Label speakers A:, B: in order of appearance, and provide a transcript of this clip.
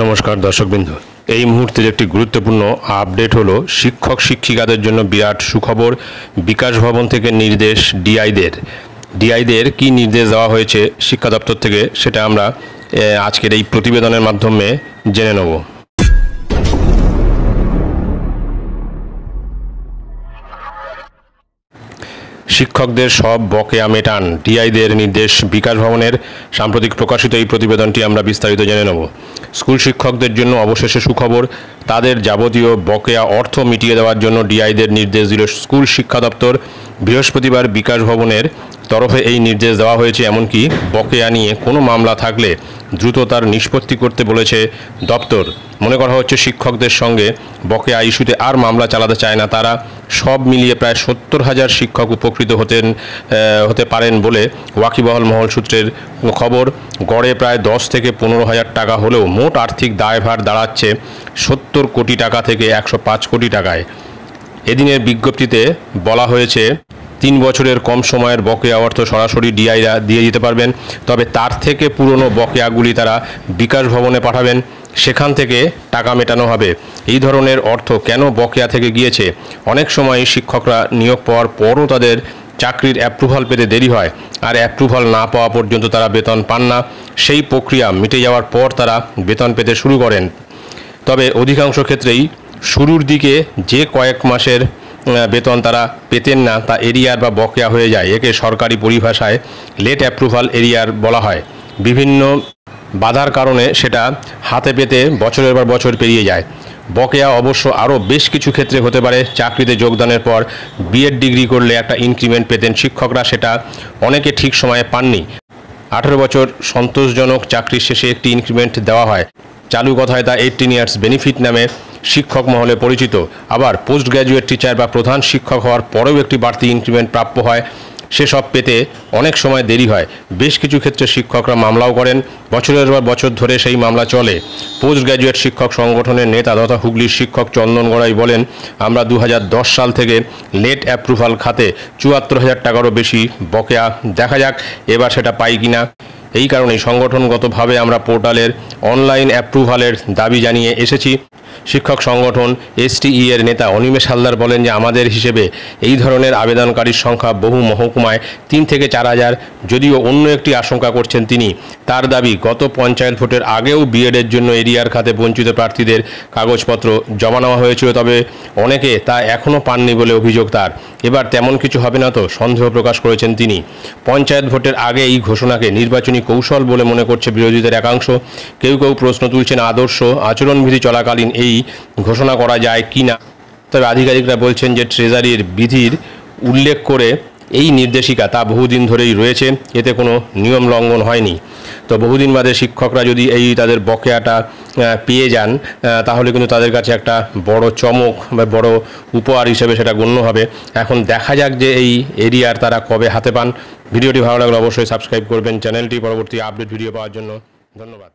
A: নমস্কার দর্শকবৃন্দ, এই মুহূর্তের একটি গুরুত্বপূর্ণ আপডেট হলো শিক্ষক শিক্ষিকাদের জন্য বিরাট সুখবর। বিকাশ ভবন থেকে নির্দেশ ডিআইদের কি নির্দেশ দেওয়া হয়েছে শিক্ষা দপ্তর থেকে, সেটা আমরা আজকের এই প্রতিবেদনের মাধ্যমে জেনে নেব। শিক্ষকদের সব বকেয়া মেটান, ডিআইদের নির্দেশ। বিকাশ ভবনের সাম্প্রতিক প্রকাশিত এই প্রতিবেদনটি আমরা বিস্তারিত জেনে নেব। স্কুল শিক্ষকদের জন্য অবশেষে সুখবর, তাদের যাবতীয় বকেয়া অর্থ মিটিয়ে দেওয়ার জন্য ডিআইদের নির্দেশ দিল স্কুল শিক্ষা দপ্তর। বৃহস্পতিবার বিকাশ ভবনের তরফে এই নির্দেশ দেওয়া হয়েছে। এমনকি বকেয়া নিয়ে কোনো মামলা থাকলে দ্রুত তার নিষ্পত্তি করতে বলেছে দপ্তর। মনে করা হচ্ছে শিক্ষকদের সঙ্গে বকেয়া ইস্যুতে আর মামলা চালাতে চায় না তারা। সব মিলিয়ে প্রায় 70,000 শিক্ষক উপকৃত হতে পারেন বলে ওয়াকিবহাল মহল সূত্রের খবর। গড়ে প্রায় 10 থেকে 15,000 টাকা হলেও মোট আর্থিক দায়ভার দাঁড়াচ্ছে 70 কোটি টাকা থেকে 105 কোটি টাকায়। এদিনের বিজ্ঞপ্তিতে বলা হয়েছে 3 বছরের কম সময়ের বকেয়া অর্থ সরাসরি ডিআইরা দিয়ে দিতে পারবেন, তবে তার থেকে পুরনো বকেয়াগুলি তারা বিকাশ ভবনে পাঠাবেন, সেখান থেকে টাকা মেটানো হবে। এই ধরনের অর্থ কেন বকেয়া থেকে গিয়েছে? অনেক সময় শিক্ষকরা নিয়োগ পাওয়ার পরও তাদের চাকরির অ্যাপ্রুভাল পেতে দেরি হয়, আর অ্যাপ্রুভাল না পাওয়া পর্যন্ত তারা বেতন পান না। সেই প্রক্রিয়া মিটে যাওয়ার পর তারা বেতন পেতে শুরু করেন। তবে অধিকাংশ ক্ষেত্রেই শুরুর দিকে যে কয়েক মাসের বেতন তারা পেতেন না, তা এরিয়ার বা বকেয়া হয়ে যায়। একে সরকারি পরিভাষায় লেট অ্যাপ্রুভাল এরিয়ার বলা হয়। বিভিন্ন বাধার কারণে সেটা হাতে পেতে বছরের পর বছর পেরিয়ে যায়। বকেয়া অবশ্য আরও বেশ কিছু ক্ষেত্রে হতে পারে। চাকরিতে যোগদানের পর বিএড ডিগ্রি করলে একটা ইনক্রিমেন্ট পেতেন শিক্ষকরা, সেটা অনেকে ঠিক সময়ে পাননি। 18 বছর সন্তোষজনক চাকরির শেষে একটি ইনক্রিমেন্ট দেওয়া হয়। চালু কথায় তা 18 ইয়ার্স বেনিফিট নামে শিক্ষক মহলে পরিচিত। আবার পোস্ট গ্র্যাজুয়েট টিচার বা প্রধান শিক্ষক হওয়ার পরেও একটি বাড়তি ইনক্রিমেন্ট প্রাপ্য হয়, সেসব পেতে অনেক সময় দেরি হয়। বেশ কিছু ক্ষেত্রে শিক্ষকরা মামলাও করেন, বছরের পর বছর ধরে সেই মামলা চলে। পোস্ট গ্র্যাজুয়েট শিক্ষক সংগঠনের নেতা তথা হুগলির শিক্ষক চন্দন গড়াই বলেন, আমরা 2010 সাল থেকে লেট অ্যাপ্রুভাল খাতে 74,000 টাকারও বেশি বকেয়া। দেখা যাক এবার সেটা পাই কিনা। এই কারণেই সংগঠনগতভাবে আমরা পোর্টালের অনলাইন অ্যাপ্রুভালের দাবি জানিয়ে এসেছি। শিক্ষক সংগঠন STE এর নেতা অনিমেষ হালদার বলেন যে আমাদের হিসেবে এই ধরনের আবেদনকারীর সংখ্যা বহু মহকুমায় 3 থেকে 4,000। যদিও অন্য একটি আশঙ্কা করছেন তিনি। তার দাবি, গত পঞ্চায়েত ভোটের আগেও বিএডের জন্য এরিয়ার খাতে বঞ্চিত প্রার্থীদের কাগজপত্র জমা নেওয়া হয়েছিল, তবে অনেকে তা এখনও পাননি বলে অভিযোগ তার। এবার তেমন কিছু হবে না তো, সন্দেহ প্রকাশ করেছেন তিনি। পঞ্চায়েত ভোটের আগে এই ঘোষণাকে নির্বাচনী কৌশল বলে মনে করছে বিরোধীদের একাংশ। কেউ কেউ প্রশ্ন তুলছেন আদর্শ আচরণবিধি চলাকালীন এই ঘোষণা করা যায় কি না। তবে আধিকারিকরা বলছেন যে ট্রেজারির বিধির উল্লেখ করে এই নির্দেশিকা তা বহুদিন ধরেই রয়েছে, এতে কোনো নিয়ম লঙ্ঘন হয়নি। তো বহুদিন বাদে শিক্ষকরা যদি এই তাদের বকেয়াটা পেয়ে যান, তাহলে কিন্তু তাদের কাছে একটা বড় চমক বা বড় উপহার হিসেবে সেটা গণ্য হবে। এখন দেখা যাক যে এই এরিয়ার তারা কবে হাতে পান। ভিডিওটি ভালো লাগলে অবশ্যই সাবস্ক্রাইব করবেন চ্যানেলটি। পরবর্তী আপডেট ভিডিও পাওয়ার জন্য ধন্যবাদ।